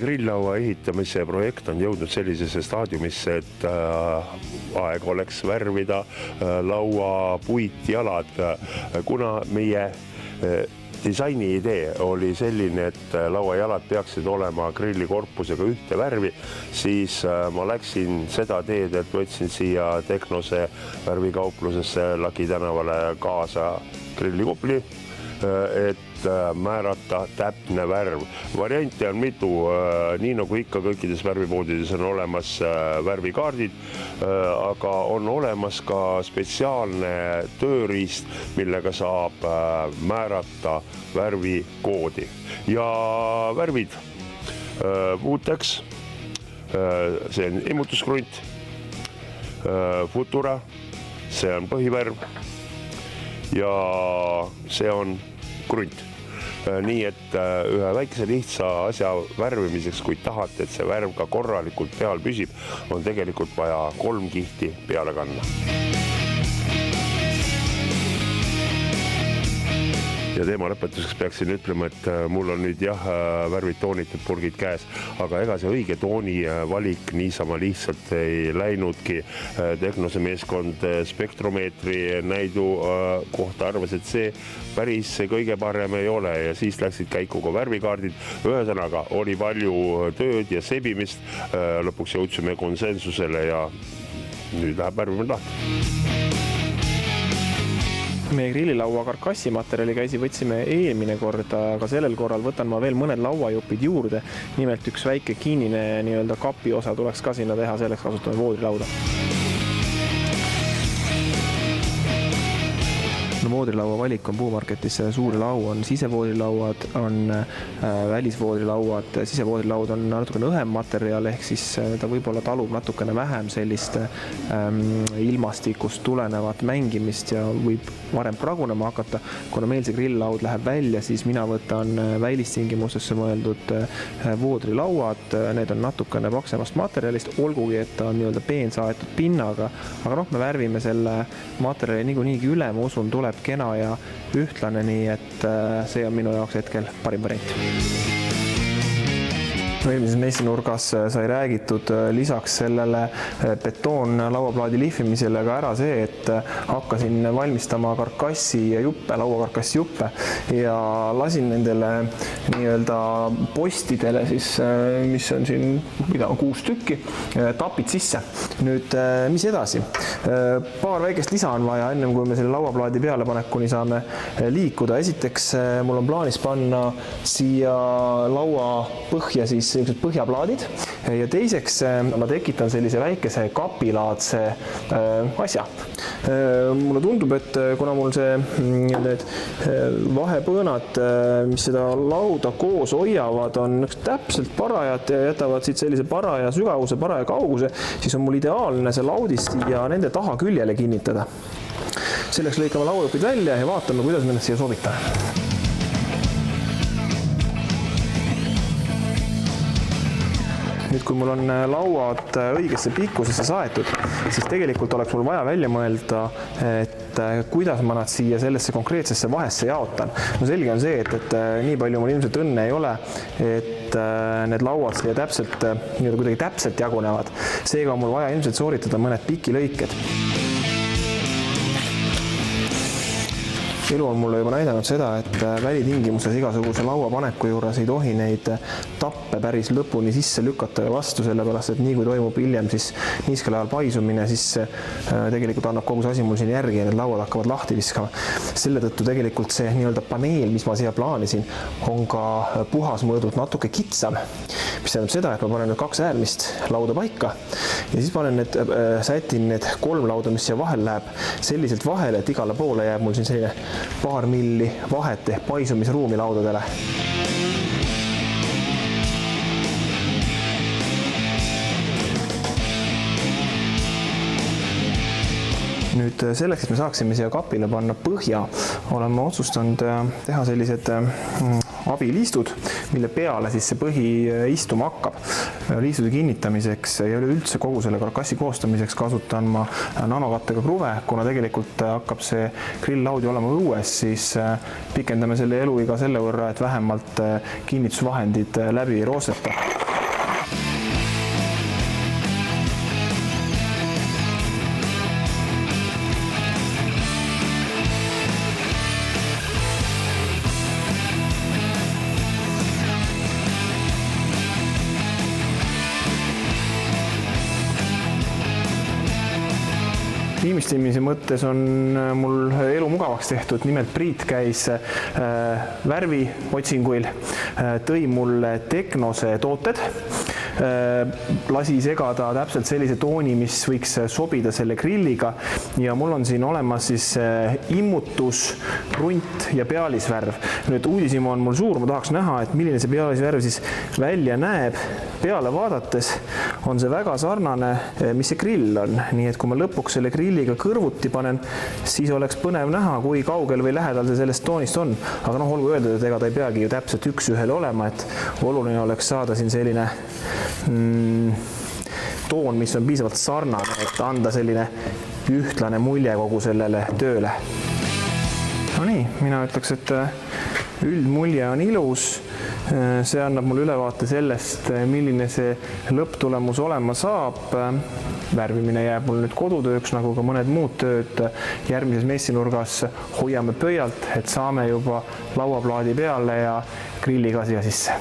grilllaua ehitamise projekt on jõudnud sellisesse staadiumisse, et aeg oleks värvida laua puitjalad, kuna meie disaini idee oli selline, et lauajalad peaksid olema grillikorpusega ühte värvi, siis ma läksin seda teed, et võtsin siia Tehnose värvikauplusesse Laki tänavale kaasa grillikupli, et määrata täpne värv. Variante on mitu, nii nagu ikka kõikides värvipoodides on olemas värvikaardid, aga on olemas ka spetsiaalne tööriist, millega saab määrata värvikoodi. Ja värvid Vutex, see on immutuskrunt, Futura, see on põhivärv ja see on krunt. Nii et ühe väikese lihtsa asja värvimiseks, kui tahate, et see värv ka korralikult peal püsib, on tegelikult vaja 3 kihti peale kanna. Ja teema lõpetuseks peaksin ütlema, et mul on nüüd värvid toonitud purgid käes, aga ega see õige tooni valik niisama lihtsalt ei läinudki. Tehnose meeskond spektromeetri näidu kohta arvas, et see päris kõige parem ei ole ja siis läksid käiku ka värvikaardid. Ühesõnaga oli palju tööd ja sebimist, lõpuks jõudsime konsensusele ja nüüd läheb värvimine lahti. Meie grillilaua karkassimaterjali võtsime eelmine kord, aga sellel korral võtan ma veel mõned lauajupid juurde. Nimelt üks väike kinnine kapi osa tuleks ka sinna teha, selleks kasutame voodrilauda. Voodrilaua valik on Puumarketis suur lau, on sisevoodrilauad, on välisvoodrilauad. Sisevoodrilaud on natukene õhem materjal, ehk siis ta võib-olla talub natukene vähem sellist ilmastikust tulenevat mängimist ja võib varem pragunema hakata. Kuna meil see grilllaud läheb välja, siis mina võtan välistingimusesse mõeldud voodrilauad. Need on natukene paksemast materjalist, olgugi, et ta on peensaetud pinnaga, aga me värvime selle materjali niigi üle, ma usun, tuleb kena ja ühtlane, nii et see on minu jaoks hetkel parim variant. Eelmises messinurgas sai räägitud lisaks sellele betoon lauaplaadi lihvimisele ka ära see, et hakkasin valmistama lauakarkassi juppe ja lasin nendele postidele, mis on siin 6 tükki, tapid sisse. Nüüd, mis edasi? Paar väikest lisa on vaja, ennem kui me selle lauaplaadi pealepanekuni saame liikuda. Esiteks, mul on plaanis panna siia laua põhja põhjaplaadid ja teiseks ma tekitan sellise väikese kapilaadse asja. Mulle tundub, et kuna mul need vahepõõnad, mis seda lauda koos hoiavad, on täpselt parajad ja jätavad siit sellise paraja sügavuse, paraja kauguse, siis on mul ideaalne see laudist ja nende taha küljele kinnitada. Selleks lõikame lauajupid välja ja vaatame, kuidas me nad siia sobitame. Nüüd, kui mul on lauad õigesse pikkusesse saetud, siis tegelikult oleks mul vaja välja mõelda, et kuidas ma nad siia sellesse konkreetsesse vahesse jaotan. Selge on see, et nii palju mul ilmselt õnne ei ole, et need lauad siia kuidagi täpselt jagunevad. Seega on mul vaja ilmselt sooritada mõned pikilõiked. Elu on mulle juba näidanud seda, et välitingimuses igasuguse lauapaneku juures ei tohi neid tappe päris lõpuni sisse lükata ja vastu, sellepärast, et nii kui toimub hiljem siis niiskel ajal paisumine, siis tegelikult annab kogu see asi mul siin järgi ja need lauad hakkavad lahti viskama. Selle tõttu tegelikult see paneel, mis ma siia plaanisin, on ka puhas mõõdud natuke kitsam, mis tähendab seda, et ma panen nüüd 2 äärmist lauda paika ja siis sätin need 3 lauda, mis siia vahel läheb, selliselt vahele, et igale poole jääb mul siin selline paar milli vahet ehk paisumisruumi laudadele. Nüüd selleks, et me saaksime siia kapile panna põhja, oleme otsustanud teha sellised abiliistud, mille peale siis see põhi istuma hakkab. Liistude kinnitamiseks ja üleüldse kogu selle karkassi koostamiseks kasutan ma nanokattega kruve, kuna tegelikult hakkab see grilllaud ju olema õues, siis pikendame selle eluiga selle võrra, et vähemalt kinnitusvahendid läbi ei roosteta. Viimistlemise mõttes on mul elu mugavaks tehtud, nimelt Priit käis värvi otsinguil, tõi mulle Teknose tooted, lasi segada täpselt sellise tooni, mis võiks sobida selle grilliga ja mul on siin olemas siis immutus, krunt ja pealisvärv. Nüüd uudishimu on mul suur, ma tahaks näha, et milline see pealisvärv siis välja näeb. Peale vaadates on see väga sarnane, mis see grill on, nii et kui ma lõpuks selle grilliga kõrvuti panen, siis oleks põnev näha, kui kaugel või lähedal see sellest toonist on. Aga olgu öeldud, et ega ta ei peagi ju täpselt üks-ühele olema, et oluline oleks saada siin selline toon, mis on piisavalt sarnane, et anda selline ühtlane mulje kogu sellele tööle. No nii, mina ütleks, et üldmulje on ilus. See annab mul ülevaate sellest, milline see lõpptulemus olema saab. Värvimine jääb mul nüüd kodutööks, nagu ka mõned muud tööd. Järgmises messinurgas hoiame pöialt, et saame juba lauaplaadi peale ja grilliga siia sisse.